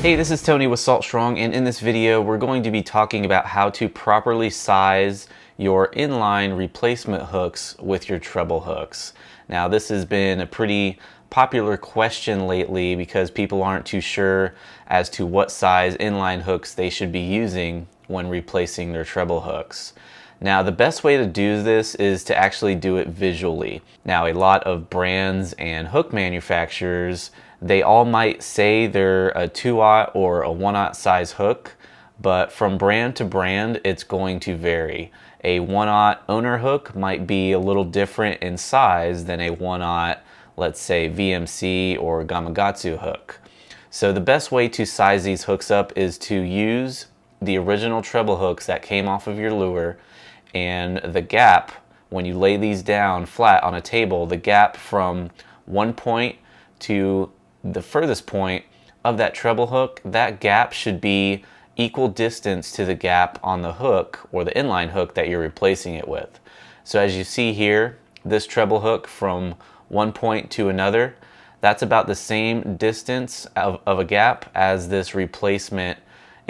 Hey, this is Tony with Salt Strong, and in this video we're going to be talking about how to properly size your inline replacement hooks with your treble hooks. Now, this has been a pretty popular question lately because people aren't too sure as to what size inline hooks they should be using when replacing their treble hooks. Now, the best way to do this is to actually do it visually. Now, a lot of brands and hook manufacturers, they all might say they're a 2/0 or a 1/0 size hook, but from brand to brand, it's going to vary. A 1/0 owner hook might be a little different in size than a 1/0, let's say VMC or Gamakatsu hook. So the best way to size these hooks up is to use the original treble hooks that came off of your lure, and the gap, when you lay these down flat on a table, the gap from one point to the furthest point of that treble hook, that gap should be equal distance to the gap on the hook or the inline hook that you're replacing it with. So as you see here, this treble hook from one point to another, that's about the same distance of a gap as this replacement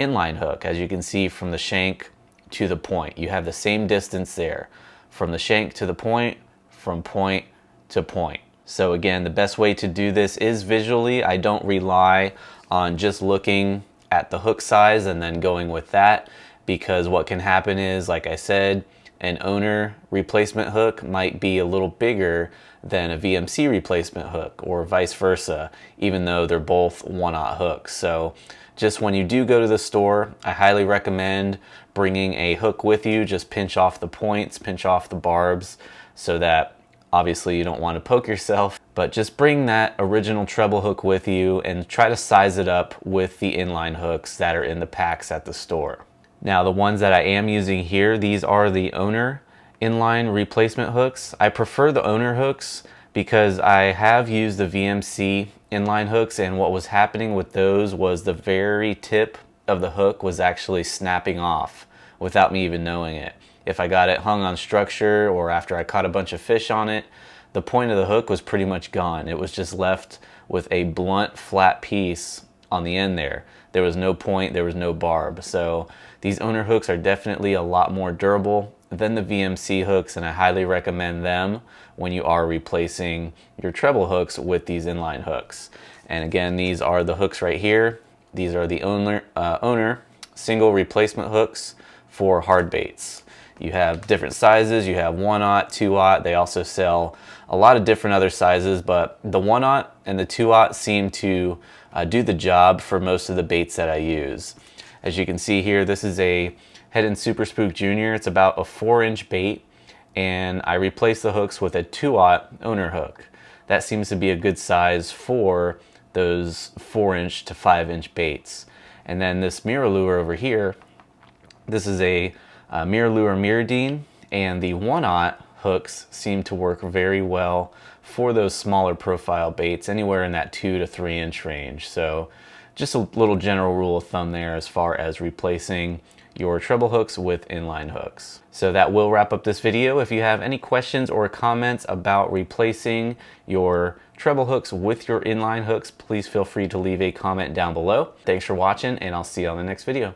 inline hook. As you can see, from the shank to the point, you have the same distance there, from the shank to the point, from point to point. So again, the best way to do this is visually. I don't rely on just looking at the hook size and then going with that, because what can happen is, like I said, an owner replacement hook might be a little bigger than a VMC replacement hook, or vice versa, even though they're both 1/0 hooks. So just when you do go to the store, I highly recommend bringing a hook with you. Just pinch off the points, pinch off the barbs, so that obviously you don't want to poke yourself, but just bring that original treble hook with you and try to size it up with the inline hooks that are in the packs at the store. Now, the ones that I am using here, these are the owner inline replacement hooks. I prefer the owner hooks because I have used the VMC inline hooks, and what was happening with those was the very tip of the hook was actually snapping off without me even knowing it. If I got it hung on structure or after I caught a bunch of fish on it, the point of the hook was pretty much gone. It was just left with a blunt, flat piece on the end there. There was no point, there was no barb. So these owner hooks are definitely a lot more durable than the VMC hooks, and I highly recommend them when you are replacing your treble hooks with these inline hooks. And again, these are the hooks right here. These are the owner single replacement hooks for hard baits. You have different sizes. You have 1/0, 2/0. They also sell a lot of different other sizes, but the 1/0 and the 2/0 seem to do the job for most of the baits that I use. As you can see here, this is a Head and Super Spook Junior. It's about a 4-inch bait, and I replaced the hooks with a 2/0 owner hook. That seems to be a good size for those 4-inch to 5-inch baits. And then this mirror lure over here, this is a mirror lure Mirrodine, and the 1/0 hooks seem to work very well for those smaller profile baits, anywhere in that 2 to 3 inch range. So just a little general rule of thumb there as far as replacing your treble hooks with inline hooks. So that will wrap up this video. If you have any questions or comments about replacing your treble hooks with your inline hooks, please feel free to leave a comment down below. Thanks for watching, and I'll see you on the next video.